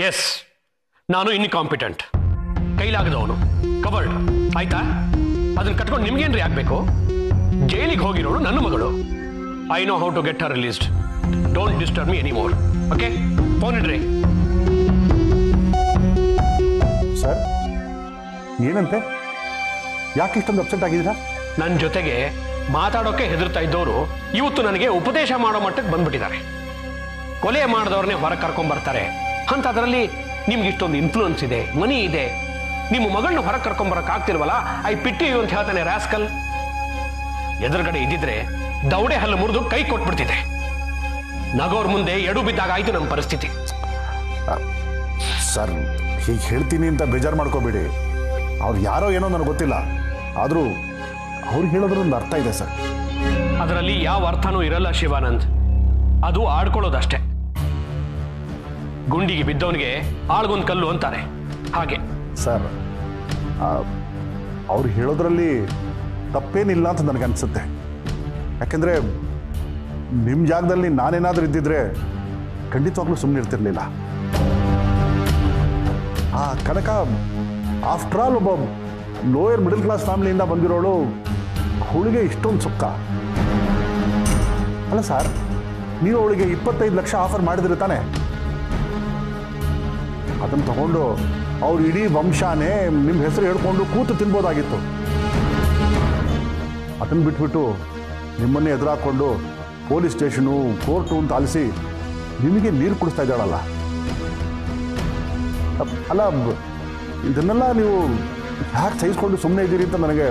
S, ನಾನು incompetent, ಕೈಲಾಗದವನು, covered, ಆಯ್ತಾ? ಅದನ್ನ ಕಟ್ಕೊಂಡು ನಿಮ್ಗೇನ್ರಿ ಆಗ್ಬೇಕು? ಜೈಲಿಗೆ ಹೋಗಿರೋಳು ನನ್ನ ಮಗಳು. I know how to get her released. Don't disturb me any more. Okay, phone ಇಡ್ರಿ. ಸರ್, ಏನಂತೆ? ಯಾಕೆ ಇಷ್ಟೊಂದು ಅಪ್ಸೆಟ್ ಆಗಿದ್ದೀರಾ? ನನ್ನ ಜೊತೆಗೆ ಮಾತಾಡೋಕೆ ಹೆದರ್ತಾ ಇದ್ದವರು ಇವತ್ತು ನನಗೆ ಉಪದೇಶ ಮಾಡೋ ಮಟ್ಟಕ್ಕೆ ಬಂದ್ಬಿಟ್ಟಿದ್ದಾರೆ. ಕೊಲೆ ಮಾಡಿದವ್ರನ್ನೇ ಹೊರಗೆ ಕರ್ಕೊಂಡ್ ಬರ್ತಾರೆ ಅಂತ. ಅದರಲ್ಲಿ ನಿಮ್ಗೆ ಇಷ್ಟೊಂದು ಇನ್ಫ್ಲೂಯೆನ್ಸ್ ಇದೆ, ಮನಿ ಇದೆ, ನಿಮ್ಮ ಮಗಳನ್ನ ಹೊರಗೆ ಕರ್ಕೊಂಡ್ ಬರಕ್ ಆಗ್ತಿಲ್ವಲ್ಲ, ಐ ಪಿಟಿ ಯು ಅಂತ ಹೇಳ್ತಾನೆ ರಾಸ್ಕಲ್. ಎದುರುಗಡೆ ಇದ್ದಿದ್ರೆ ದೌಡೆ ಹಲ್ಲು ಮುರಿದು ಕೈ ಕೊಟ್ಬಿಡ್ತಿದೆ. ನಗೋರ್ ಮುಂದೆ ಎಡು ಬಿದ್ದಾಗ ಆಯ್ತು ನಮ್ಮ ಪರಿಸ್ಥಿತಿ. ಸರ್, ಹೀಗೆ ಹೇಳ್ತೀನಿ ಅಂತ ಬೇಜಾರು ಮಾಡ್ಕೋಬೇಡಿ. ಅವ್ರು ಯಾರೋ ಏನೋ ನನಗೆ ಗೊತ್ತಿಲ್ಲ, ಆದರೂ ಅವ್ರು ಹೇಳೋದ್ರೊಂದು ಅರ್ಥ ಇದೆ ಸರ್. ಅದರಲ್ಲಿ ಯಾವ ಅರ್ಥನೂ ಇರಲ್ಲ ಶಿವಾನಂದ್. ಅದು ಆಡ್ಕೊಳ್ಳೋದಷ್ಟೇ. ಗುಂಡಿಗೆ ಬಿದ್ದವನಿಗೆ ಆಳ್ಗೊಂದು ಕಲ್ಲು ಅಂತಾರೆ, ಹಾಗೆ. ಸರ್, ಅವ್ರು ಹೇಳೋದ್ರಲ್ಲಿ ತಪ್ಪೇನಿಲ್ಲ ಅಂತ ನನಗನ್ಸುತ್ತೆ. ಯಾಕೆಂದರೆ ನಿಮ್ಮ ಜಾಗದಲ್ಲಿ ನಾನೇನಾದರೂ ಇದ್ದಿದ್ರೆ ಖಂಡಿತವಾಗ್ಲೂ ಸುಮ್ಮನೆ ಇರ್ತಿರ್ಲಿಲ್ಲ. ಆ ಕನಕ ಆಫ್ಟರ್ ಆಲ್ ಒಬ್ಬ ಲೋಯರ್ ಮಿಡಲ್ ಕ್ಲಾಸ್ ಫ್ಯಾಮಿಲಿಯಿಂದ ಬಂದಿರೋಳು, ಅವಳಿಗೆ ಇಷ್ಟೊಂದು ಸುಕ್ಕ ಅಲ್ಲ ಸರ್? ನೀವು ಅವಳಿಗೆ 25 ಲಕ್ಷ ಆಫರ್ ಮಾಡಿದ್ರೆ ತಾನೆ? ಅದನ್ನು ತಗೊಂಡು ಅವ್ರ ಇಡೀ ವಂಶಾನೇ ನಿಮ್ಮ ಹೆಸರು ಹೇಳ್ಕೊಂಡು ಕೂತು ತಿನ್ಬೋದಾಗಿತ್ತು. ಅದನ್ನು ಬಿಟ್ಬಿಟ್ಟು ನಿಮ್ಮನ್ನೇ ಎದುರಾಕೊಂಡು ಪೊಲೀಸ್ ಸ್ಟೇಷನು, ಕೋರ್ಟು ಅಂತ ಆಲಿಸಿ ನಿಮಗೆ ನೀರು ಕುಡಿಸ್ತಾ ಇದ್ದಾಳಲ್ಲ. ಅಲ್ಲ, ಇದನ್ನೆಲ್ಲ ನೀವು ಯಾಕೆ ಸಹಿಸ್ಕೊಂಡು ಸುಮ್ಮನೆ ಇದ್ದೀರಿ ಅಂತ ನನಗೆ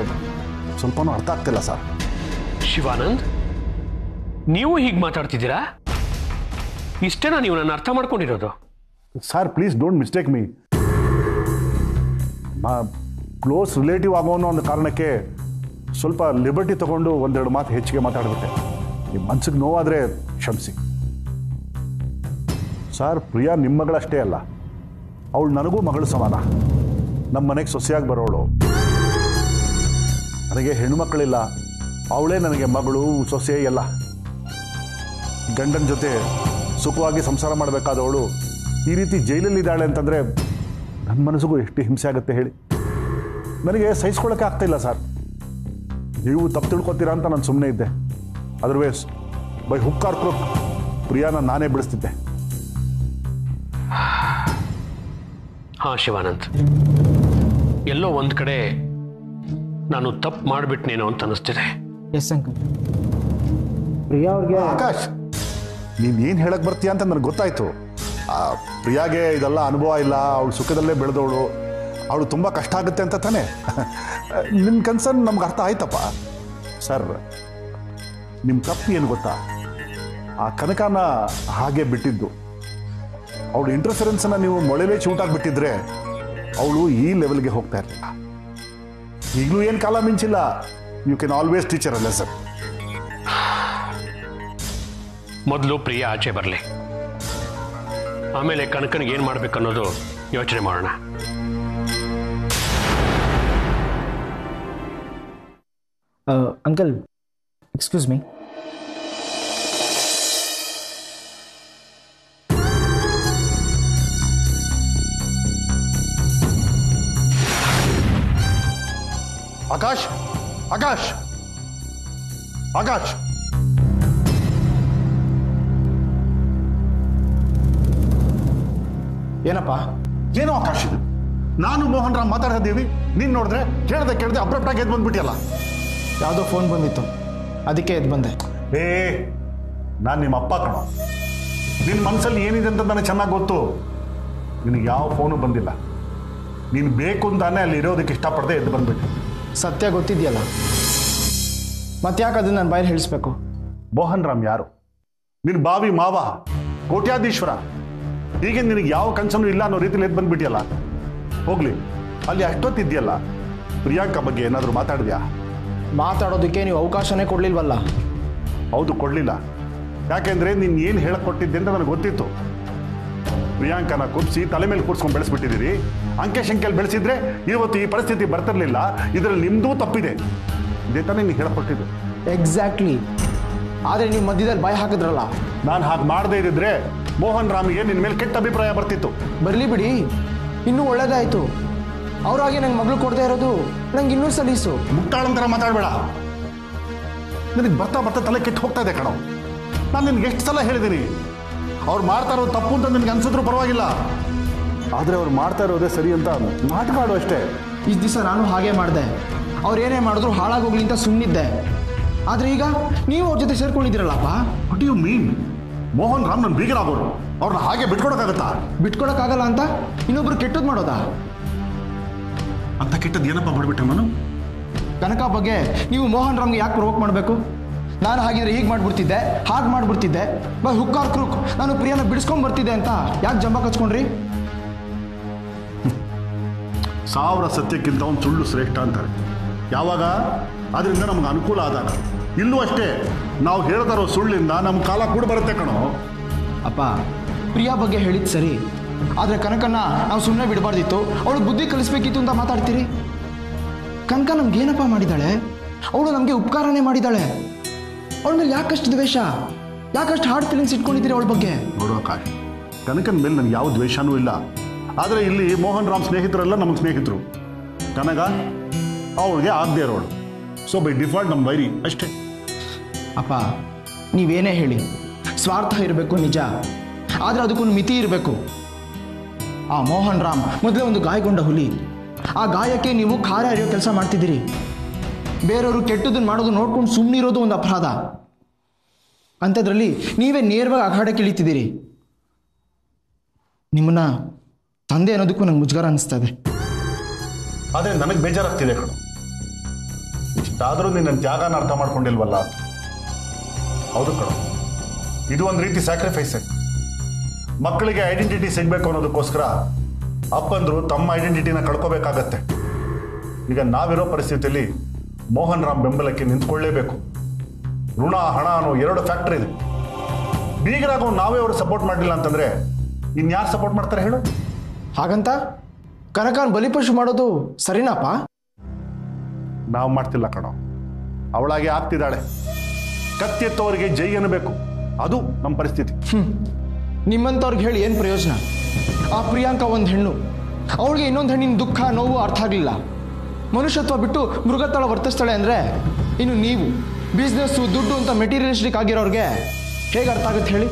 ಸ್ವಲ್ಪನೂ ಅರ್ಥ ಆಗ್ತಿಲ್ಲ ಸರ್. ಶಿವಾನಂದ್, ನೀವು ಹೀಗೆ ಮಾತಾಡ್ತಿದ್ದೀರಾ? ಇಷ್ಟೇನಾ ನೀವು ನನ್ನ ಅರ್ಥ ಮಾಡ್ಕೊಂಡಿರೋದು? Sir, please don't mistake me. Close relative ಆಗೋನೋ ಒಂದು ಕಾರಣಕ್ಕೆ ಸ್ವಲ್ಪ ಲಿಬರ್ಟಿ ತಗೊಂಡು ಒಂದೆರಡು ಮಾತು ಹೆಚ್ಚಿಗೆ ಮಾತಾಡ್ಬಿಟ್ಟೆ. ನಿಮ್ಮ ಮನಸ್ಸಿಗೆ ನೋವಾದರೆ ಕ್ಷಮಿಸಿ. ಸರ್, ಪ್ರಿಯಾ ನಿಮ್ಮ ಮಗಳಷ್ಟೇ ಅಲ್ಲ, ಅವಳು ನನಗೂ ಮಗಳು ಸಮಾನ. ನಮ್ಮ ಮನೆಗೆ ಸೊಸೆಯಾಗಿ ಬರೋಳು. ನನಗೆ ಹೆಣ್ಣುಮಕ್ಕಳಿಲ್ಲ, ಅವಳೇ ನನಗೆ ಮಗಳು, ಸೊಸೆ ಎಲ್ಲ. ಗಂಡನ ಜೊತೆ ಸುಖವಾಗಿ ಸಂಸಾರ ಮಾಡಬೇಕಾದವಳು ಈ ರೀತಿ ಜೈಲಲ್ಲಿದ್ದಾಳೆ ಅಂತಂದರೆ ನನ್ನ ಮನಸ್ಸಿಗೂ ಎಷ್ಟು ಹಿಂಸೆ ಆಗುತ್ತೆ ಹೇಳಿ. ನನಗೆ ಸಹಿಸ್ಕೊಳ್ಳೋಕ್ಕೆ ಆಗ್ತಾಯಿಲ್ಲ ಸರ್. ನೀವು ತಪ್ಪು ತಿಳ್ಕೊತೀರಾ ಅಂತ ನಾನು ಸುಮ್ಮನೆ ಇದ್ದೆ. Otherwise by hook or crook ಪ್ರಿಯಾನ ನಾನೇ ಬಿಡಿಸ್ತಿದ್ದೆ. ಹಾ ಶಿವಾನಂದ್, ಎಲ್ಲೋ ಒಂದು ಕಡೆ ನಾನು ತಪ್ಪು ಮಾಡಿಬಿಟ್ನೇನೋ ಅಂತ ಅನಿಸ್ತಿದೆ. Yes uncle. ಪ್ರಿಯಾ ಅವ್ರಿಗೆ ಆಕಾಶ್, ನೀನು ಏನು ಹೇಳಕ್ಕೆ ಬರ್ತೀಯ ಅಂತ ನನಗೆ ಗೊತ್ತಾಯಿತು. ಪ್ರಿಯಾಗೆ ಇದೆಲ್ಲ ಅನುಭವ ಇಲ್ಲ, ಅವಳು ಸುಖದಲ್ಲೇ ಬೆಳೆದವಳು, ಅವಳು ತುಂಬ ಕಷ್ಟ ಆಗುತ್ತೆ ಅಂತ ತಾನೆ. ನಿಮ್ಮ ಕನ್ಸರ್ನ್ ನಮ್ಗೆ ಅರ್ಥ ಆಯ್ತಪ್ಪ. ಸರ್, ನಿಮ್ಮ ತಪ್ಪು ಏನು ಗೊತ್ತಾ? ಆ ಕನಕನ ಹಾಗೆ ಬಿಟ್ಟಿದ್ದು. ಅವಳು ಇಂಟರ್ಫರೆನ್ಸನ್ನು ನೀವು ಮೊಳೆಲೇ ಚೂಟಾಗ್ಬಿಟ್ಟಿದ್ರೆ ಅವಳು ಈ ಲೆವೆಲ್ಗೆ ಹೋಗ್ತಾ ಇರಲಿಲ್ಲ. ಈಗಲೂ ಏನು ಕಾಲ ಮಿಂಚಿಲ್ಲ. You can always teach her a lesson. ಮೊದಲು ಪ್ರಿಯಾ ಆಚೆ ಬರಲಿ, ಆಮೇಲೆ ಕನಕನಿಗೆ ಏನು ಮಾಡ್ಬೇಕನ್ನೋದು ಯೋಚನೆ ಮಾಡೋಣ. Uncle, excuse me. Akash, Akash, Akash, ಏನಪ್ಪ? ಏನೋ ಆಕಾಶ್ ಇದು? ನಾನು ಮೋಹನ್ ರಾಮ್ ಮಾತಾಡ್ತಾ ಇದ್ದೀವಿ, ನೀನು ನೋಡಿದ್ರೆ ಕೇಳದೆ ಅಬ್ರಪ್ಟಾಗಿ ಎದ್ದು ಬಂದ್ಬಿಟ್ಟಿಯಲ್ಲ. ಯಾವುದೋ ಫೋನ್ ಬಂದಿತ್ತು, ಅದಕ್ಕೆ ಎದ್ದು ಬಂದೆ. ನಾನು ನಿಮ್ಮ ಅಪ್ಪ ಕಣೋ. ನಿನ್ನ ಮನಸ್ಸಲ್ಲಿ ಏನಿದೆ ಅಂತ ನನಗೆ ಚೆನ್ನಾಗಿ ಗೊತ್ತು. ನಿನಗೆ ಯಾವ ಫೋನು ಬಂದಿಲ್ಲ. ನೀನು ಬೇಕು ಅಂತಾನೆ ಅಲ್ಲಿ ಇರೋದಕ್ಕೆ ಇಷ್ಟಪಡದೆ ಎದ್ದು ಬಂದ್ಬಿಟ್ಟು. ಸತ್ಯ ಗೊತ್ತಿದೆಯಲ್ಲ, ಮತ್ತೆ ಯಾಕೆ ಅದನ್ನ ನಾನು ಬಾಯಲ್ಲಿ ಹೇಳಿಸ್ಬೇಕು? ಮೋಹನ್ ರಾಮ್ ಯಾರು? ನಿನ್ನ ಬಾವಿ ಮಾವ, ಕೋಟ್ಯಾಧೀಶ್ವರ. ಹೀಗೆ ನಿನಗೆ ಯಾವ ಕನ್ಸನ್ನು ಇಲ್ಲ ಅನ್ನೋ ರೀತಿಯಲ್ಲಿ ಎದ್ದು ಬಂದ್ಬಿಟ್ಟಿಯಲ್ಲ. ಹೋಗ್ಲಿ, ಅಲ್ಲಿ ಅಷ್ಟೊತ್ತಿದೆಯಲ್ಲ, ಪ್ರಿಯಾಂಕಾ ಬಗ್ಗೆ ಏನಾದರೂ ಮಾತಾಡಿದ್ಯಾ? ಮಾತಾಡೋದಕ್ಕೆ ನೀವು ಅವಕಾಶನೇ ಕೊಡಲಿಲ್ವಲ್ಲ. ಹೌದು, ಕೊಡಲಿಲ್ಲ. ಯಾಕೆಂದರೆ ನೀನು ಏನು ಹೇಳಕೊಟ್ಟಿದ್ದೆ ಅಂತ ನನಗೆ ಗೊತ್ತಿತ್ತು. ಪ್ರಿಯಾಂಕನ ಕುದಿಸಿ ತಲೆ ಮೇಲೆ ಕೂರಿಸ್ಕೊಂಡು ಬೆಳೆಸ್ಬಿಟ್ಟಿದ್ದೀರಿ. ಅಂಕೆ ಶಂಕೆಯಲ್ಲಿ ಬೆಳೆಸಿದ್ರೆ ಇವತ್ತು ಈ ಪರಿಸ್ಥಿತಿ ಬರ್ತಿರ್ಲಿಲ್ಲ. ಇದರಲ್ಲಿ ನಿಮ್ಮದೂ ತಪ್ಪಿದೆ. ಇದೇ ತಾನೇ ನೀನು ಹೇಳಕೊಟ್ಟಿದ್ದು. ಎಕ್ಸಾಕ್ಟ್ಲಿ. ಆದರೆ ನೀವು ಮಧ್ಯದಲ್ಲಿ ಬಾಯಿ ಹಾಕಿದ್ರಲ್ಲ. ನಾನು ಹಾಗೆ ಮಾಡದೇ ಇದ್ದಿದ್ರೆ ಮೋಹನ್ ರಾಮ್ಗೆ ನಿನ್ನ ಮೇಲೆ ಕೆಟ್ಟ ಅಭಿಪ್ರಾಯ ಬರ್ತಿತ್ತು. ಬರಲಿ ಬಿಡಿ, ಇನ್ನೂ ಒಳ್ಳೇದಾಯ್ತು. ಅವ್ರಾಗೆ ನಂಗೆ ಮಗಳು ಕೊಡದೇ ಇರೋದು ನಂಗೆ ಇನ್ನೂ ಸಲೀಸು. ಮುಟ್ಟಾಳಂತರ ಮಾತಾಡಬೇಡ. ನಿನಗೆ ಬರ್ತಾ ಬರ್ತಾ ತಲೆ ಕೆಟ್ಟು ಹೋಗ್ತಾ ಇದೆ ಕಣೋ. ನಾನು ನಿನ್ಗೆ ಎಷ್ಟು ಸಲ ಹೇಳಿದ್ದೀನಿ, ಅವ್ರು ಮಾಡ್ತಾ ಇರೋದು ತಪ್ಪು ಅಂತ ನಿನಗೆ ಅನ್ಸಿದ್ರು ಪರವಾಗಿಲ್ಲ, ಆದರೆ ಅವ್ರು ಮಾಡ್ತಾ ಇರೋದೇ ಸರಿ ಅಂತ ನಾಟಕ ಆಡು ಅಷ್ಟೇ. ಇಷ್ಟು ದಿವಸ ನಾನು ಹಾಗೆ ಮಾಡಿದೆ. ಅವ್ರು ಏನೇ ಮಾಡಿದ್ರು ಹಾಳಾಗೋಗ್ಲಿ ಅಂತ ಸುಮ್ಮನಿದ್ದೆ. ಆದರೆ ಈಗ ನೀವು ಅವ್ರ ಜೊತೆ ಸೇರ್ಕೊಂಡಿದ್ದೀರಲ್ಲಪ್ಪ. What you mean? Mohan Ram ನನ್ನ ಬೀಗರಾಗೋರು, ಅವ್ರನ್ನ ಹಾಗೆ ಬಿಟ್ಕೊಡೋಕ್ಕಾಗತ್ತಾ? ಬಿಟ್ಕೊಡಕ್ಕಾಗಲ್ಲ ಅಂತ ಇನ್ನೊಬ್ರು ಕೆಟ್ಟದ್ದು ಮಾಡೋದಾ? ಅಂತ ಕೆಟ್ಟದ್ದು ಏನಪ್ಪ ಮಾಡಿಬಿಟ್ಟೆ ನಾನು? ಕನಕ ಬಗ್ಗೆ ನೀವು ಮೋಹನ್ ರಾಮ್ಗೆ ಯಾಕೆ ಪ್ರವೋಕ್ ಮಾಡಬೇಕು? ನಾನು ಹಾಗಿದ್ರೆ ಹೀಗೆ ಮಾಡ್ಬಿಡ್ತಿದ್ದೆ, ಹಾಗೆ ಮಾಡ್ಬಿಡ್ತಿದ್ದೆ, ಹುಕ್ಕಾರ್ ಕ್ರೂಕ್ ನಾನು ಪ್ರಿಯಾನ ಬಿಡಿಸ್ಕೊಂಡ್ ಬರ್ತಿದ್ದೆ ಅಂತ ಯಾಕೆ ಜಂಬ ಕಚ್ಕೊಂಡ್ರಿ? 1000 ಸತ್ಯಕ್ಕಿಂತ ಒಂದು ಸುಳ್ಳು ಶ್ರೇಷ್ಠ ಅಂತಾರೆ. ಯಾವಾಗ ಅದರಿಂದ ನಮ್ಗೆ ಅನುಕೂಲ ಆದಾಗ. ಇಲ್ಲೂ ಅಷ್ಟೇ, ನಾವು ಹೇಳ್ತಾ ಇರೋ ಸುಳ್ಳಿಂದ ನಮ್ಮ ಕಾಲ ಕೂಡ ಬರುತ್ತೆ ಕಣೋ. ಅಪ್ಪ, ಪ್ರಿಯಾ ಬಗ್ಗೆ ಹೇಳಿದ್ದು ಸರಿ, ಆದರೆ ಕನಕನ್ನ ನಾವು ಸುಮ್ಮನೆ ಬಿಡಬಾರ್ದಿತ್ತು, ಅವಳು ಬುದ್ಧಿ ಕಲಿಸ್ಬೇಕಿತ್ತು ಅಂತ ಮಾತಾಡ್ತೀರಿ. ಕನಕ ನಮ್ಗೇನಪ್ಪ ಮಾಡಿದ್ದಾಳೆ? ಅವಳು ನಮಗೆ ಉಪಕಾರನೇ ಮಾಡಿದ್ದಾಳೆ. ಅವಳ ಮೇಲೆ ಯಾಕಷ್ಟು ದ್ವೇಷ, ಯಾಕಷ್ಟು ಹಾರ್ಡ್ ಫೀಲಿಂಗ್ಸ್ ಇಟ್ಕೊಂಡಿದ್ದೀರಿ ಅವಳ ಬಗ್ಗೆ? ನೋಡೋಕ, ಕನಕನ ಮೇಲೆ ನನಗೆ ಯಾವ ದ್ವೇಷನೂ ಇಲ್ಲ. ಆದರೆ ಇಲ್ಲಿ ಮೋಹನ್ ರಾಮ್ ಸ್ನೇಹಿತರೆಲ್ಲ ನಮಗೆ ಸ್ನೇಹಿತರು. ಕನಕ ಅವಳಿಗೆ ಆಗದೆ ಇರೋಳು, ಸೊ ಬೈ ಡಿಫಾಲ್ಟ್ ನಮ್ಮ ವೈರಿ ಅಷ್ಟೇ. ಅಪ್ಪ, ನೀವೇನೇ ಹೇಳಿ, ಸ್ವಾರ್ಥ ಇರಬೇಕು ನಿಜ, ಆದರೆ ಅದಕ್ಕೊಂದು ಮಿತಿ ಇರಬೇಕು. ಆ ಮೋಹನ್ ರಾಮ್ ಮೊದಲೇ ಒಂದು ಗಾಯಗೊಂಡ ಹುಲಿ. ಆ ಗಾಯಕ್ಕೆ ನೀವು ಖಾರ ಹರಿಯೋ ಕೆಲಸ ಮಾಡ್ತಿದ್ದೀರಿ. ಬೇರೆಯವರು ಕೆಟ್ಟದನ್ನು ಮಾಡೋದು ನೋಡ್ಕೊಂಡು ಸುಮ್ಮನಿರೋದು ಒಂದು ಅಪರಾಧ. ಅಂಥದ್ರಲ್ಲಿ ನೀವೇ ನೇರವಾಗಿ ಅಖಾಡಕ್ಕೆ ಇಳಿತಿದ್ದೀರಿ. ನಿಮ್ಮನ್ನ ತಂದೆ ಅನ್ನೋದಕ್ಕೂ ನಂಗೆ ಮುಜುಗರ ಅನಿಸ್ತಾ ಇದೆ. ಆದರೆ ನನಗೆ ಬೇಜಾರಾಗ್ತಿದೆ ಕಣೋ. ಇಷ್ಟಾದರೂ ನಿನ್ನ ತ್ಯಾಗನ ಅರ್ಥ ಮಾಡ್ಕೊಂಡಿಲ್ವಲ್ಲ. ಹೌದು ಕಣೋ, ಇದು ಒಂದು ರೀತಿ ಸ್ಯಾಕ್ರಿಫೈಸೇ. ಮಕ್ಕಳಿಗೆ ಐಡೆಂಟಿಟಿ ಸಿಗಬೇಕು ಅನ್ನೋದಕ್ಕೋಸ್ಕರ ಅಪ್ಪಂದ್ರು ತಮ್ಮ ಐಡೆಂಟಿಟಿನ ಕಳ್ಕೋಬೇಕಾಗತ್ತೆ. ಈಗ ನಾವಿರೋ ಪರಿಸ್ಥಿತಿಯಲ್ಲಿ ಮೋಹನ್ ರಾಮ್ ಬೆಂಬಲಕ್ಕೆ ನಿಂತ್ಕೊಳ್ಳೇಬೇಕು. ಋಣ ಹಣ ಅನ್ನೋ 2 ಫ್ಯಾಕ್ಟರ್ ಇದೆ. ಬೀಗರಾಗ ನಾವೇ ಅವರು ಸಪೋರ್ಟ್ ಮಾಡಲಿಲ್ಲ ಅಂತಂದ್ರೆ ಇನ್ಯಾರು ಸಪೋರ್ಟ್ ಮಾಡ್ತಾರೆ ಹೇಳು? ಹಾಗಂತ ಕನಕನ ಬಲಿಪಶು ಮಾಡೋದು ಸರಿನಾಪ? ನಾವು ಮಾಡ್ತಿಲ್ಲ ಕಣೋ, ಅವಳಾಗೆ ಆಗ್ತಿದ್ದಾಳೆ. ಕತ್ತೆತ್ತವರಿಗೆ ಜೈ ಅನ್ನಬೇಕು, ಅದು ನಮ್ಮ ಪರಿಸ್ಥಿತಿ. ನಿಮ್ಮಂಥವ್ರಿಗೆ ಹೇಳಿ ಏನು ಪ್ರಯೋಜನ? ಆ ಪ್ರಿಯಾಂಕ ಒಂದು ಹೆಣ್ಣು, ಅವಳಿಗೆ ಇನ್ನೊಂದು ಹೆಣ್ಣಿನ ದುಃಖ ನೋವು ಅರ್ಥ ಆಗಲಿಲ್ಲ. ಮನುಷ್ಯತ್ವ ಬಿಟ್ಟು ಮೃಗತಳ ವರ್ತಿಸ್ತಾಳೆ ಅಂದರೆ ಇನ್ನು ನೀವು ಬಿಸ್ನೆಸ್ಸು ದುಡ್ಡು ಅಂತ ಮೆಟೀರಿಯಲಿಸ್ಟಿಕ್ ಆಗಿರೋರಿಗೆ ಹೇಗೆ ಅರ್ಥ ಆಗುತ್ತೆ ಹೇಳಿ?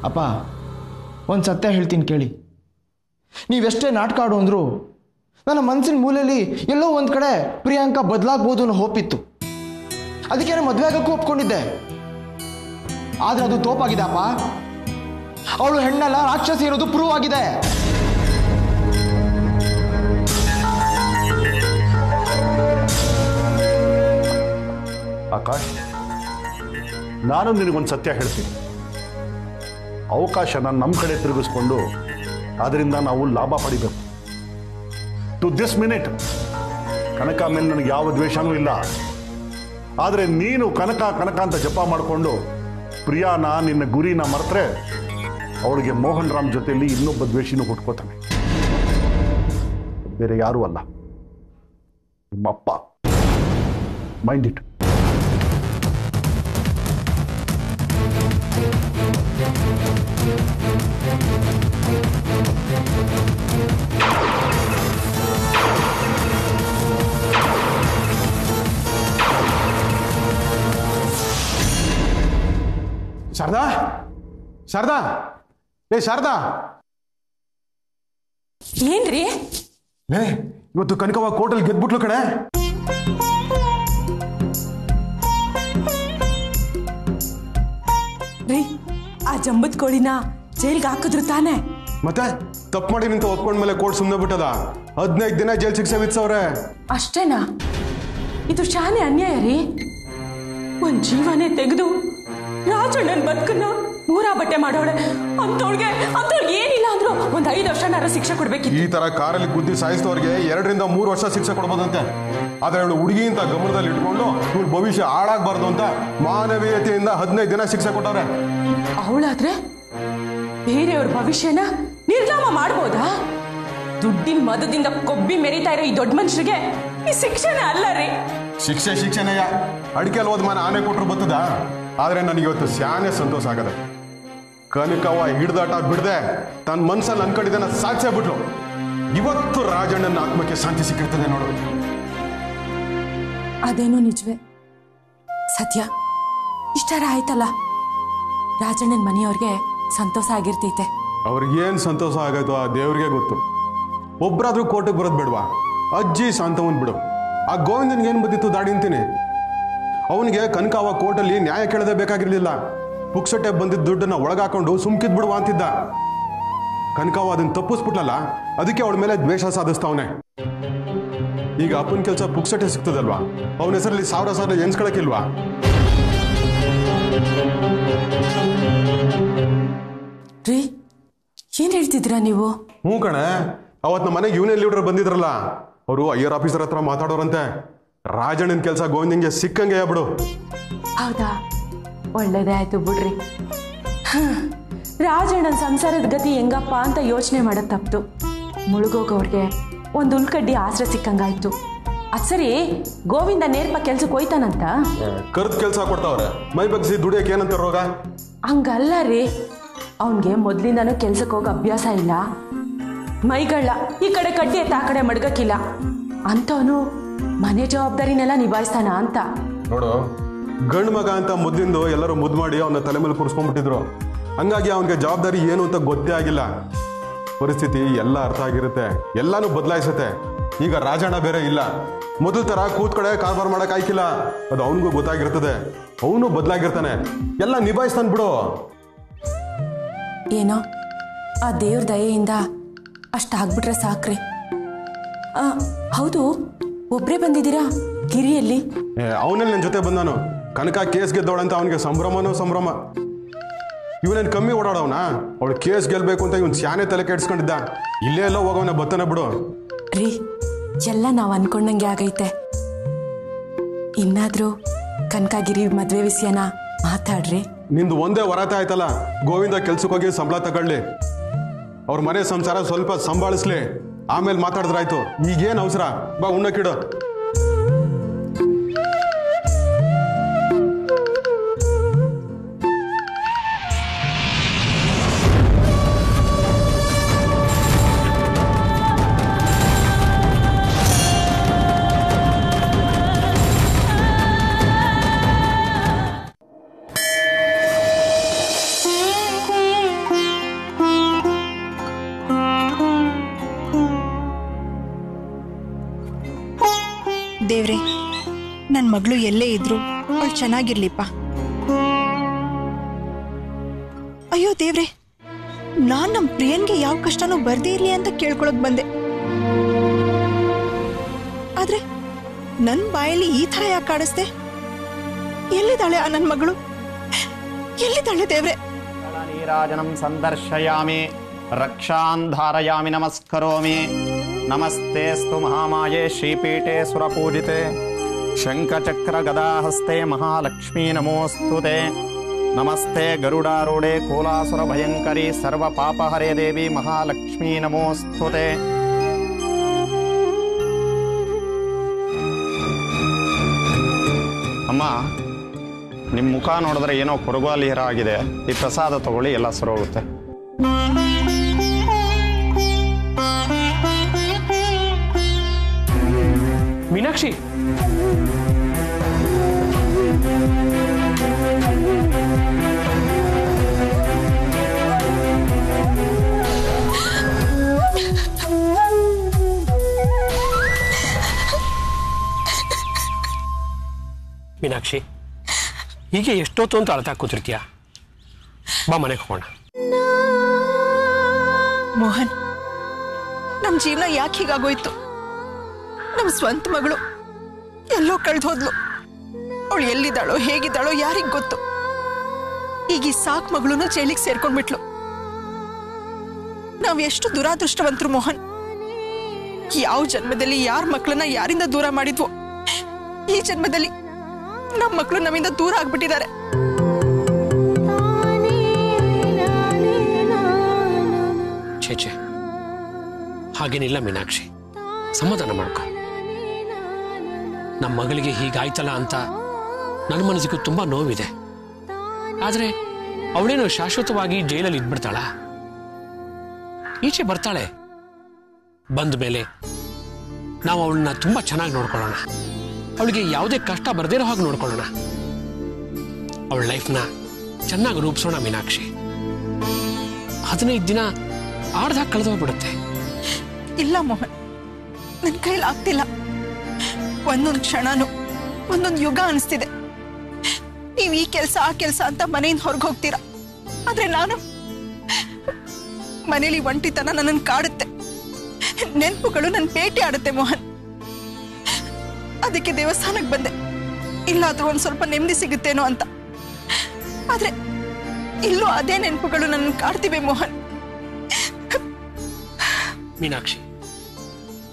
ಅಪ್ಪ, ಒಂದು ಸತ್ಯ ಹೇಳ್ತೀನಿ ಕೇಳಿ. ನೀವೆಷ್ಟೇ ನಾಟಕ ಆಡು ಅಂದರೂ ನನ್ನ ಮನಸ್ಸಿನ ಮೂಲೆಯಲ್ಲಿ ಎಲ್ಲೋ ಒಂದು ಕಡೆ ಪ್ರಿಯಾಂಕ ಬದಲಾಗ್ಬೋದು ಅನ್ನೋ ಹೋಪಿತ್ತು. ಅದಕ್ಕೆ ನಾನು ಮದುವೆ ಆಗೋಕ್ಕೂ ಒಪ್ಕೊಂಡಿದ್ದೆ. ಆದರೆ ಅದು ತೋಪಾಗಿದೆ ಅಪ್ಪ. ಅವಳು ಹೆಣ್ಣಲ್ಲ, ರಾಕ್ಷಸಿ ಇರೋದು ಪ್ರೂವ್ ಆಗಿದೆ. ಆಕಾಶ್, ನಾನು ನಿನಗೊಂದು ಸತ್ಯ ಹೇಳ್ತೀನಿ. ಅವಕಾಶನ ನಮ್ಮ ಕಡೆ ತಿರುಗಿಸ್ಕೊಂಡು ಅದರಿಂದ ನಾವು ಲಾಭ ಪಡಿಬೇಕು. ಟು ದಿಸ್ ಮಿನಿಟ್ ಕನಕ ಮೇಲೆ ನನಗೆ ಯಾವ ದ್ವೇಷನೂ ಇಲ್ಲ. ಆದರೆ ನೀನು ಕನಕ ಕನಕ ಅಂತ ಜಪ ಮಾಡಿಕೊಂಡು ಪ್ರಿಯಾನ ನಿನ್ನ ಗುರಿನ ಮರೆತರೆ ಅವಳಿಗೆ ಮೋಹನ್ ರಾಮ್ ಜೊತೆಯಲ್ಲಿ ಇನ್ನೊಬ್ಬ ದ್ವೇಷಿನೂ ಹುಟ್ಕೋತಾನೆ. ಬೇರೆ ಯಾರೂ ಅಲ್ಲ, ನಿಮ್ಮಪ್ಪ. Mind it. ಶಾರದಾ, ಶಾರದಾ, ಏ ಶಾರದಾ, ಏನ್ರಿ? ಇವತ್ತು ಕನಕವ್ವ ಕೋರ್ಟಲ್ಲಿ ಗೆದ್ಬಿಟ್ಲು ಕಡೆ. ರೀ, ಆ ಜಂಬದ್ ಕೋಳಿನ ಜೈಲ್ಗೆ ಹಾಕಿದ್ರು ತಾನೆ? ಮತ್ತೆ ತಪ್ಪು ಮಾಡಿ ನಿಂತ ಒಪ್ಕೊಂಡ್ಮೇಲೆ ಕೋರ್ಟ್ ಸುಮ್ಮನೆ ಬಿಟ್ಟದ. 15 ದಿನ ಜೈಲ್ ಶಿಕ್ಷೆ ವಿಧಿಸವ್ರೆ. ಅಷ್ಟೇನಾ? ಇದು ಶಾನೆ ಅನ್ಯಾಯ ರೀ. ಒಂದ್ ಜೀವನೇ ತೆಗೆದು ರಾಜಣ್ಣನ ಬದುಕನ್ನ ಮೂರಾ ಬಟ್ಟೆ ಮಾಡೋಳೆ. ಅಂತೋಳ್ಗೆ ಏನಿಲ್ಲ ಅಂದ್ರು ಒಂದ್ 5 ವರ್ಷನಾರ ಶಿಕ್ಷೆ ಕೊಡ್ಬೇಕಿತ್ತು. ಈ ತರ ಕಾರಲ್ಲಿ ಗುದ್ದಿ ಸಾಯಿಸಿದವ್ರಿಗೆ 2 ರಿಂದ 3 ವರ್ಷ ಶಿಕ್ಷೆ ಕೊಡ್ಬೋದಂತೆ. ಆದ್ರೆ ಇವಳು ಹುಡುಗಿ ಅಂತ ಗಮನದಲ್ಲಿ ಇಟ್ಕೊಂಡು ಇವ್ರ ಭವಿಷ್ಯ ಹಾಳಾಗಬಾರ್ದು ಅಂತ ಮಾನವೀಯತೆಯಿಂದ 15 ದಿನ ಶಿಕ್ಷೆ ಕೊಟ್ಟವ್ರೆ. ಅವಳಾದ್ರೆ ಬೇರೆಯವ್ರ ಭವಿಷ್ಯನ ನಿರ್ನಾಮ ಮಾಡ್ಬೋದಾ? ದುಡ್ಡಿನ ಮದದಿಂದ ಕೊಬ್ಬಿ ಮೆರಿತಾ ಇರೋ ಈ ದೊಡ್ಡ ಮನುಷ್ಯರಿಗೆ ಈ ಶಿಕ್ಷೆನೇ ಅಲ್ಲ ರೀ. ಶಿಕ್ಷೆನೆಯ ಅಡಿಕೆಲ್ ಹೋದ್ ಮನೆ ಆನೆ ಕೊಟ್ರು ಬರ್ತದ? ಆದ್ರೆ ನನಗಿವತ್ತು ಸ್ಯಾನೆ ಸಂತೋಷ ಆಗದೆ. ಕನಕವ್ವ ಹಿಡ್ದಾಟ ಬಿಡದೆ ತನ್ನ ಮನ್ಸಲ್ಲಿ ಅನ್ಕೊಂಡಿದ್ದನ್ನ ಸಾಧಿಸೇ ಬಿಟ್ಲು. ಇವತ್ತು ರಾಜಣ್ಣನ ಆತ್ಮಕ್ಕೆ ಶಾಂತಿ ಸಿಕ್ಕಿರ್ತದೆ ನೋಡು. ಅದೇನೋ ನಿಜವೇ ಸತ್ಯ. ಇಷ್ಟಾರ ಆಯ್ತಲ್ಲ, ರಾಜಣ್ಣನ ಮನೆಯವ್ರಿಗೆ ಸಂತೋಷ ಆಗಿರ್ತೈತೆ. ಅವ್ರಿಗೇನು ಸಂತೋಷ ಆಗೋದು ಆ ದೇವ್ರಿಗೆ ಗೊತ್ತು. ಒಬ್ಬರಾದ್ರೂ ಕೋರ್ಟಿಗೆ ಬರೋದು ಬೇಡವಾ? ಅಜ್ಜಿ ಶಾಂತವನ್ ಬಿಡು. ಆ ಗೋವಿಂದನ್ಗೆ ಏನು ಬಂದಿತ್ತು ದಾಡಿ ಅಂತೀನಿ. ಅವನಿಗೆ ಕನಕವ್ವ ಕೋರ್ಟಲ್ಲಿ ನ್ಯಾಯ ಕೇಳದೆ ಬೇಕಾಗಿರ್ಲಿಲ್ಲ. ಪುಕ್ಸಟ್ಟೆ ಬಂದಿದ್ದ ದುಡ್ಡನ್ನ ಒಳಗಾಕೊಂಡು ಸುಮ್ಕಿದ್ ಬಿಡುವ ಅಂತಿದ್ದ. ಕನಕವ್ವ ಅದನ್ನ ತಪ್ಪಿಸ್ಬಿಟ್ಲಲ್ಲ, ಅದಕ್ಕೆ ಅವಳ ಮೇಲೆ ದ್ವೇಷ ಸಾಧಿಸ್ತಾವನೆ. ಈಗ ಅಪ್ಪನ ಕೆಲಸ ಪುಕ್ಸಟ್ಟೆ ಸಿಗ್ತದಲ್ವಾ, ಅವನ ಹೆಸರಲ್ಲಿ ಸಾವಿರ ಎನ್ಸ್ಕೊಳಕ್ಕಿಲ್ವಾ? ರೀ, ಏನ್ ಹೇಳ್ತಿದ್ದೀರಾ ನೀವು? ಹ್ಞೂ ಕಣೆ, ಅವತ್ತು ನಮ್ಮ ಮನೆಗೆ ಯೂನಿಯನ್ ಲೀಡರ್ ಬಂದಿದ್ರಲ್ಲ, ಅವರು ಐಆರ್ ಆಫೀಸರ್ ಹತ್ರ ಮಾತಾಡೋರಂತೆ. ರಾಜಣ್ಣನ ಕೆಲಸ ಗೋವಿಂದಂಗೆ ಸಿಕ್ಕಂಗೆ ಬಿಡು. ಹೌದಾ? ಒಳ್ಳೇದೇ ಆಯ್ತು ಬಿಡ್ರಿ. ರಾಜಣ್ಣನ ಸಂಸಾರದ ಗತಿ ಹೆಂಗಪ್ಪ ಅಂತ ಯೋಚನೆ ಮಾಡೋದು ತಪ್ಪಿತು. ಮುಳುಗೋಗವ್ರಿಗೆ ಒಂದು ಉಳ್ಕಡ್ಡಿ ಆಶ್ರಯ ಸಿಕ್ಕಂಗಾಯ್ತು. ಅದ್ ಸರಿ, ಗೋವಿಂದ ನೇರ್ಪ ಕೆಲ್ಸಕ್ಕೆ ಹೋಯ್ತಾನಂತ? ಕರ್ದ್ ಕೆಲಸ ಕೊಡ್ತಾವ್ರೆ, ಮೈ ಬಗ್ಸಿ ದುಡಿಯಕ್ಕೆ ಏನಂತ ರೋಗ? ಹಂಗಲ್ಲ ರೀ, ಅವನ್ಗೆ ಮೊದ್ಲಿಂದಾನು ಕೆಲ್ಸಕ್ಕೆ ಹೋಗೋ ಅಭ್ಯಾಸ ಇಲ್ಲ. ಮೈಗಳ್ಳ, ಈ ಕಡೆ ಕಡ್ಡಿ ಎತ್ತ ಆ ಕಡೆ ಮಡ್ಗಕ್ಕಿಲ್ಲ ಅಂತವನು ಮನೆ ಜವಾಬ್ದಾರಿನೆಲ್ಲ ನಿಭಾಯಿಸ್ತಾನ ಅಂತ. ನೋಡು, ಗಂಡು ಮಗ ಅಂತ ಮೊದ್ಲಿಂದು ಎಲ್ಲರೂ ಮುದ್ದು ಮಾಡಿ ಅವನ ತಲೆ ಮೇಲೆ ಕೂರಿಸ್ಕೊಂಡ್ಬಿಟ್ಟಿದ್ರು. ಹಂಗಾಗಿ ಅವನಿಗೆ ಜವಾಬ್ದಾರಿ ಏನು ಅಂತ ಗೊತ್ತೇ ಆಗಿಲ್ಲ. ಪರಿಸ್ಥಿತಿ ಎಲ್ಲ ಅರ್ಥ ಆಗಿರುತ್ತೆ, ಎಲ್ಲಾನು ಬದಲಾಯಿಸುತ್ತೆ. ಈಗ ರಾಜಣ್ಣ ಬೇರೆ ಇಲ್ಲ, ಮೊದಲ ತರ ಕೂತ್ ಕಡೆ ಕಾರ್ಬಾರ್ ಮಾಡಕ್ ಆಯ್ಕಿಲ್ಲ. ಅದು ಅವನಿಗೂ ಗೊತ್ತಾಗಿರ್ತದೆ, ಅವನು ಬದಲಾಗಿರ್ತಾನೆ, ಎಲ್ಲ ನಿಭಾಯಿಸ್ತಾನೆ ಬಿಡು. ಏನೋ ಆ ದೇವ್ರ ದಯೆಯಿಂದ ಅಷ್ಟಾಗ್ಬಿಟ್ರೆ ಸಾಕ್ರಿ. ಹೌದು, ಒಬ್ರೇ ಬಂದಿದ್ದೀರಾ? ಗಿರಿಯಲ್ಲಿ ಅವನಲ್ಲಿ ನನ್ನ ಜೊತೆ ಬಂದಾನು. ಕನಕ ಕೇಸ್ ಗೆದ್ದವಳಂತ ಅವನಿಗೆ ಸಂಭ್ರಮನೋ ಸಂಭ್ರಮ. ಇವನೇನು ಕಮ್ಮಿ ಓಡಾಡವನ? ಅವಳು ಕೇಸ್ ಗೆಲ್ಬೇಕು ಅಂತ ಇವನ್ ಸ್ಯಾನೆ ತಲೆ ಕೆಡ್ಸ್ಕೊಂಡಿದ್ದ. ಇಲ್ಲೇ ಎಲ್ಲ ಹೋಗವನ ಬತ್ತನ ಬಿಡು. ರೀ, ಎಲ್ಲ ನಾವು ಅನ್ಕೊಂಡಂಗೆ ಆಗೈತೆ. ಇನ್ನಾದ್ರೂ ಕನಕಗಿರಿ ಮದ್ವೆ ವಿಷಯನ ಮಾತಾಡ್ರಿ. ನಿಂದು ಒಂದೇ ವರತ ಆಯ್ತಲ್ಲ, ಗೋವಿಂದ ಕೆಲ್ಸಕ್ಕೆ ಹೋಗಿ ಸಂಬಳ ತಗೊಳ್ಳಿ, ಅವ್ರ ಮನೆ ಸಂಸಾರ ಸ್ವಲ್ಪ ಸಂಭಾಳಿಸ್ಲಿ, ಆಮೇಲೆ ಮಾತಾಡಿದ್ರಾಯ್ತು. ಈಗೇನು ಅವಸರ? ಬಾ ಉಣ್ಣಕ್ಕಿಡು. ದೇವ್ರೆ, ನನ್ನ ಮಗಳು ಎಲ್ಲೇ ಇದ್ರು ಅವಳು ಚೆನ್ನಾಗಿರ್ಲಿಪ್ಪ. ಅಯ್ಯೋ ದೇವ್ರೆ, ನಾನ್ ನಮ್ಮ ಪ್ರಿಯನ್ಗೆ ಯಾವ ಕಷ್ಟನೂ ಬರ್ದೇ ಇರ್ಲಿ ಅಂತ ಕೇಳ್ಕೊಳಕ್ ಬಂದೆ. ಆದ್ರೆ ನನ್ ಬಾಯಲ್ಲಿ ಈ ತರ ಯಾಕೆ ಕಾಡಿಸ್ದೆ? ಎಲ್ಲಿದ್ದಾಳೆ ಆ ನನ್ನ ಮಗಳು? ಎಲ್ಲಿದ್ದಾಳೆ ದೇವ್ರೆ? ನೀರಾಜನಂ ಸಂದರ್ಶಯಾಮಿ, ರಕ್ಷಾನ್ ಧಾರಯಾಮಿ, ನಮಸ್ಕರೋಮಿ. ನಮಸ್ತೆಸ್ತು ಮಹಾಮಾಯೇ ಶ್ರೀಪೀಠೆ ಸುರಪೂಜಿತೆ, ಶಂಖಚಕ್ರ ಗದಾಹಸ್ತೆ ಮಹಾಲಕ್ಷ್ಮೀ ನಮೋಸ್ತುತೆ. ನಮಸ್ತೆ ಗರುಡಾರೂಢೆ ಕೋಲಾಸುರ ಭಯಂಕರಿ ಸರ್ವ ಪಾಪಹರೇ ದೇವಿ ಮಹಾಲಕ್ಷ್ಮೀ ನಮೋಸ್ತುತೆ. ಅಮ್ಮ, ನಿಮ್ಮ ಮುಖ ನೋಡಿದ್ರೆ ಏನೋ ಕೊರಗಾಲಿಹರ ಆಗಿದೆ. ಈ ಪ್ರಸಾದ ತಗೊಳ್ಳಿ, ಎಲ್ಲ ಸರೋಗುತ್ತೆ. ಮೀನಾಕ್ಷಿ, ಮೀನಾಕ್ಷಿ, ಹೀಗೆ ಎಷ್ಟೊತ್ತು ಅಂತ ಅಳ್ತಾ ಕೂತಿರ್ತೀಯ? ಬಾ ಮನೆಗೆ ಹೋಗೋಣ. ಮೋಹನ್, ನಮ್ಮ ಜೀವನ ಯಾಕೆ ಹೀಗಾಗೋಯ್ತು? ನಮ್ಮ ಸ್ವಂತ ಮಗಳು ಎಲ್ಲೋ ಕಳೆದು ಹೋದ್ಲು. ಅವಳು ಎಲ್ಲಿದ್ದಾಳೋ ಹೇಗಿದ್ದಾಳೋ ಯಾರಿಗ್ ಗೊತ್ತು. ಈಗ ಈ ಸಾಕ್ ಮಗಳೂನು ಜೈಲಿಗೆ ಸೇರ್ಕೊಂಡ್ಬಿಟ್ಲು. ನಾವ್ ಎಷ್ಟು ದುರಾದೃಷ್ಟವಂತರು ಮೋಹನ್. ಯಾವ ಜನ್ಮದಲ್ಲಿ ಯಾರ ಮಕ್ಕಳನ್ನ ಯಾರಿಂದ ದೂರ ಮಾಡಿದ್ವೋ, ಈ ಜನ್ಮದಲ್ಲಿ ನಮ್ಮ ಮಕ್ಕಳು ನಮ್ಮಿಂದ ದೂರ ಆಗ್ಬಿಟ್ಟಿದ್ದಾರೆ. ಛೇ, ಹಾಗೇನಿಲ್ಲ ಮೀನಾಕ್ಷಿ, ಸಮಾಧಾನ ಮಾಡ್ಕೊ. ನಮ್ಮ ಮಗಳಿಗೆ ಹೀಗಾಯ್ತಲ್ಲ ಅಂತ ನನ್ನ ಮನಸ್ಸಿಗೂ ತುಂಬಾ ನೋವಿದೆ. ಆದ್ರೆ ಅವಳೇನು ಶಾಶ್ವತವಾಗಿ ಜೈಲಲ್ಲಿ ಇದ್ಬಿಡ್ತಾಳ? ಈಚೆ ಬರ್ತಾಳೆ. ಬಂದ ಮೇಲೆ ನಾವು ಅವಳನ್ನ ತುಂಬಾ ಚೆನ್ನಾಗಿ ನೋಡ್ಕೊಳ್ಳೋಣ. ಅವಳಿಗೆ ಯಾವುದೇ ಕಷ್ಟ ಬರ್ದೇ ಇರೋ ಹಾಗೆ ನೋಡ್ಕೊಳ್ಳೋಣ. ಅವಳ ಲೈಫ್ನ ಚೆನ್ನಾಗಿ ರೂಪಿಸೋಣ ಮೀನಾಕ್ಷಿ. 15 ದಿನ ಆಡ್ದಾಗ ಕಳೆದೋಗ್ಬಿಡುತ್ತೆ. ಇಲ್ಲ ಮೋಹನ್, ನನ್ನ ಕೈಲಿ ಆಗ್ತಿಲ್ಲ. ಒಂದೊಂದು ಕ್ಷಣನೂ ಒಂದೊಂದು ಯುಗ ಅನಿಸ್ತಿದೆ. ನೀವು ಈ ಕೆಲಸ ಆ ಕೆಲಸ ಅಂತ ಮನೆಯಿಂದ ಹೊರಗೆ ಹೋಗ್ತೀರಾ, ಆದ್ರೆ ನಾನು ಮನೇಲಿ ಒಂಟಿತನ ನನ್ನನ್ನು ಕಾಡುತ್ತೆ. ನೆನಪುಗಳು ನನ್ನ ಭೇಟಿ ಆಡುತ್ತೆ ಮೋಹನ್. ಅದಕ್ಕೆ ದೇವಸ್ಥಾನಕ್ಕೆ ಬಂದೆ, ಇಲ್ಲಾದ್ರೂ ಒಂದ್ ಸ್ವಲ್ಪ ನೆಮ್ಮದಿ ಸಿಗುತ್ತೇನೋ ಅಂತ. ಆದ್ರೆ ಇಲ್ಲೂ ಅದೇ ನೆನಪುಗಳು ನನ್ನ ಕಾಡ್ತಿವೆ ಮೋಹನ್. ಮೀನಾಕ್ಷಿ,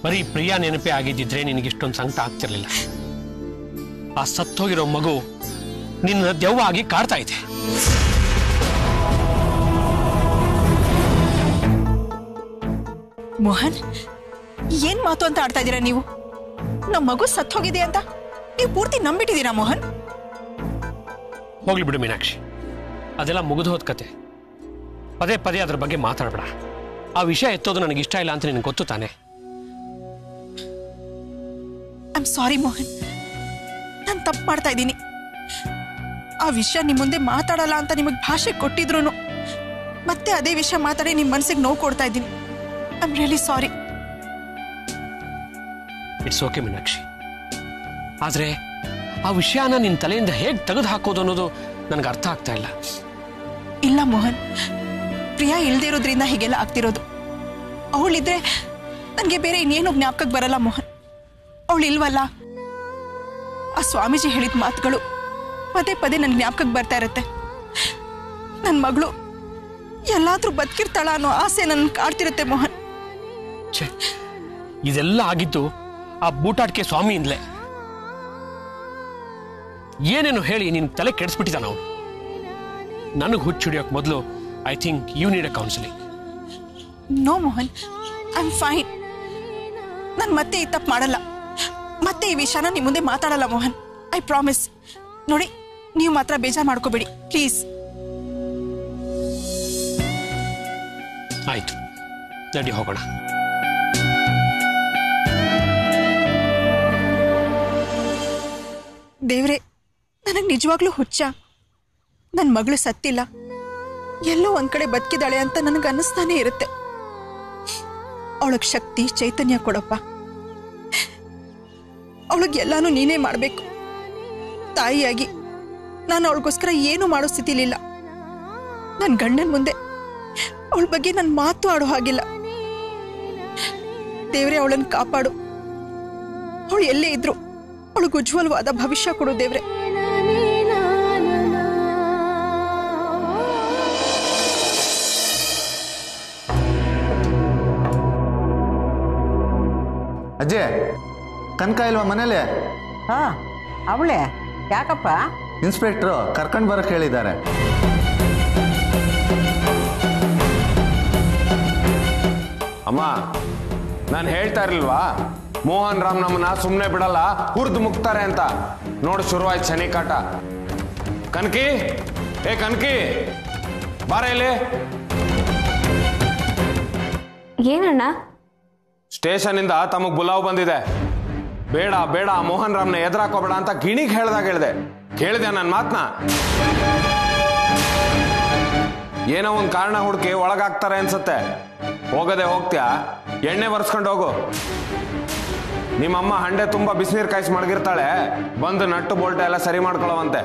ಬರೀ ಪ್ರಿಯಾ ನೆನಪೇ ಆಗಿದ್ದಿದ್ರೆ ನಿನಗಿಷ್ಟೊಂದು ಸಂಕಟ ಆಗ್ತಿರ್ಲಿಲ್ಲ. ಆ ಸತ್ತೋಗಿರೋ ಮಗು ನಿನ್ನ ದೆವ್ವ ಆಗಿ ಕಾಡ್ತಾ ಇದೆ. ಮೋಹನ್, ಏನ್ ಮಾತು ಅಂತ ಆಡ್ತಾ ಇದ್ದೀರಾ ನೀವು? ನಮ್ಮ ಮಗು ಸತ್ತು ಹೋಗಿದೆ ಅಂತ ನೀವು ಪೂರ್ತಿ ನಂಬಿಟ್ಟಿದ್ದೀರಾ ಮೋಹನ್? ಹೋಗ್ಲಿ ಬಿಡು ಮೀನಾಕ್ಷಿ, ಅದೆಲ್ಲ ಮುಗಿದು ಹೋದ ಕತೆ. ಪದೇ ಪದೇ ಅದ್ರ ಬಗ್ಗೆ ಮಾತಾಡಬೇಡ. ಆ ವಿಷಯ ಎತ್ತೋದು ನನಗೆ ಇಷ್ಟ ಇಲ್ಲ ಅಂತ ನಿನಗೆ ಗೊತ್ತು ತಾನೆ? ಐಮ್ ಸಾರಿ ಮೋಹನ್, ನಾನು ತಪ್ಪು ಮಾಡ್ತಾ ಇದ್ದೀನಿ. ಆ ವಿಷಯ ನಿಮ್ಮ ಮುಂದೆ ಮಾತಾಡಲ್ಲ ಅಂತ ನಿಮಗೆ ಭಾಷೆ ಕೊಟ್ಟಿದ್ರು ಮತ್ತೆ ಅದೇ ವಿಷಯ ಮಾತಾಡಿ ನಿಮ್ಮ ಮನಸ್ಸಿಗೆ ನೋವು ಕೊಡ್ತಾ ಇದ್ದೀನಿ. I'm really sorry. It's okay Meenakshi. ಆದ್ರೆ ಆ ವಿಷಯನ ನಿನ್ನ ತಲೆಯಿಂದ ಹೇಗೆ ತೆಗೆದು ಹಾಕೋದು ಅನ್ನೋದು ನನಗೆ ಅರ್ಥ ಆಗ್ತಾ ಇಲ್ಲ. ಇಲ್ಲ ಮೋಹನ್, ಪ್ರಿಯಾ ಇಲ್ದೇ ಇರೋದ್ರಿಂದ ಹೀಗೆಲ್ಲ ಆಗ್ತಿರೋದು. ಅವಳಿದ್ರೆ ನನಗೆ ಬೇರೆ ಇನ್ನೇನು ಜ್ಞಾಪಕಕ್ಕೆ ಬರಲ್ಲ ಮೋಹನ್. ಅವಳು ಇಲ್ವಲ್ಲ, ಆ ಸ್ವಾಮೀಜಿ ಹೇಳಿದ ಮಾತುಗಳು ಪದೇ ಪದೇ ನನ್ನ ಜ್ಞಾಪಕಕ್ಕೆ ಬರ್ತಾ ಇರತ್ತೆ. ನನ್ನ ಮಗಳು ಎಲ್ಲಾದ್ರೂ ಬದುಕಿರ್ತಾಳ ಅನ್ನೋ ಆಸೆ ನನ್ನ ಕಾಡ್ತಿರುತ್ತೆ ಮೋಹನ್. ಛೇ, ಇದೆಲ್ಲ ಆಗಿದ್ದು ಆ ಬೂಟಾಟಿಕೆ ಸ್ವಾಮಿಯಿಂದಲೇ. ಏನೇನು ಹೇಳಿ ನಿನ್ ತಲೆ ಕೆಡಿಸ್ಬಿಟ್ಟಿದ್ದಾನ ಅವನು. ನನಗೆ ಹುಚ್ಚಿಡಿಯೋಕೆ ಮೊದಲು I think you need a counselling. No Mohan, I am fine. ನಾನು ಮತ್ತೆ ಈ ತಪ್ಪು ಮಾಡಲ್ಲ. ಮತ್ತೆ ಈ ವಿಷಯನ ನಿಮ್ಮ ಮುಂದೆ ಮಾತಾಡಲ್ಲ ಮೋಹನ್. I promise. ನೋಡಿ, ನೀವು ಮಾತ್ರ ಬೇಜಾರು ಮಾಡ್ಕೋಬೇಡಿ ಪ್ಲೀಸ್. ಆಯ್ತು, ನಡಿ ಹೋಗೋಣ. ದೇವ್ರೆ, ನನಗೆ ನಿಜವಾಗ್ಲೂ ಹುಚ್ಚ. ನನ್ನ ಮಗಳು ಸತ್ತಿಲ್ಲ, ಎಲ್ಲೋ ಒಂದ್ ಕಡೆ ಬದುಕಿದಾಳೆ ಅಂತ ನನಗೆ ಅನ್ನಿಸ್ತಾನೆ ಇರುತ್ತೆ. ಅವಳಗ್ ಶಕ್ತಿ ಚೈತನ್ಯ ಕೊಡಪ್ಪ. ಅವಳಿಗೆಲ್ಲಾನು ನೀನೇ ಮಾಡಬೇಕು. ತಾಯಿಯಾಗಿ ನಾನು ಅವಳಿಗೋಸ್ಕರ ಏನು ಮಾಡೋ ಸ್ಥಿತಿಲಿಲ್ಲ. ನನ್ನ ಗಂಡನ ಮುಂದೆ ಅವಳ ಬಗ್ಗೆ ನನ್ನ ಮಾತು ಆಡೋ ಹಾಗಿಲ್ಲ. ದೇವ್ರೆ, ಅವಳನ್ನು ಕಾಪಾಡು. ಅವಳು ಎಲ್ಲೇ ಇದ್ರು ಅವಳಿಗೆ ಉಜ್ವಲವಾದ ಭವಿಷ್ಯ ಕೊಡು ದೇವ್ರೆ. ಅಜ್ಜಿ, ಕನಕ ಇಲ್ವಾ ಮನೇಲಿ? ಹಾ, ಅವಳೆ ಯಾಕಪ್ಪ? ಇನ್ಸ್ಪೆಕ್ಟ್ರು ಕರ್ಕೊಂಡು ಬರಕ್ಕೆ ಹೇಳಿದ್ದಾರೆ. ಅಮ್ಮ, ನಾನು ಹೇಳ್ತಾ ಇರಲಿಲ್ವಾ, ಮೋಹನ್ ರಾಮ್ ನಮ್ಮನ್ನ ಸುಮ್ಮನೆ ಬಿಡಲ್ಲ, ಹುರಿದು ಮುಕ್ತಾರೆ ಅಂತ. ನೋಡು, ಶುರುವಾಯ್ತು ಶನಿ ಕಾಟ. ಕನಕಿ, ಏ ಕನಕಿ, ಬಾರ ಇಲ್ಲಿ. ಏನಣ್ಣ? ಸ್ಟೇಷನ್ ಇಂದ ತಮಗ್ ಬುಲಾವ್ ಬಂದಿದೆ. ಬೇಡ ಬೇಡ, ಮೋಹನ್ ರಾಮ್ನ ಎದುರಾಕೋಬೇಡ ಅಂತ ಗಿಣಿಗೆ ಹೇಳ್ದಾಗ ಹೇಳ್ದೆ. ಕೇಳಿದೆ ನನ್ನ ಮಾತನ್ನ? ಏನೋ ಒಂದು ಕಾರಣ ಹುಡುಕಿ ಒಳಗಾಗ್ತಾರೆ ಅನ್ಸುತ್ತೆ. ಹೋಗದೆ ಹೋಗ್ತೀಯಾ? ಎಣ್ಣೆ ಬರ್ಸ್ಕೊಂಡು ಹೋಗು. ನಿಮ್ಮಮ್ಮ ಹಂಡೆ ತುಂಬಾ ಬಿಸಿನೀರು ಕಾಯಿಸಿ ಮಡಗಿರ್ತಾಳೆ, ಬಂದು ನಟ್ಟು ಬೋಲ್ಟ ಎಲ್ಲ ಸರಿ ಮಾಡ್ಕೊಳ್ಳೋವಂತೆ.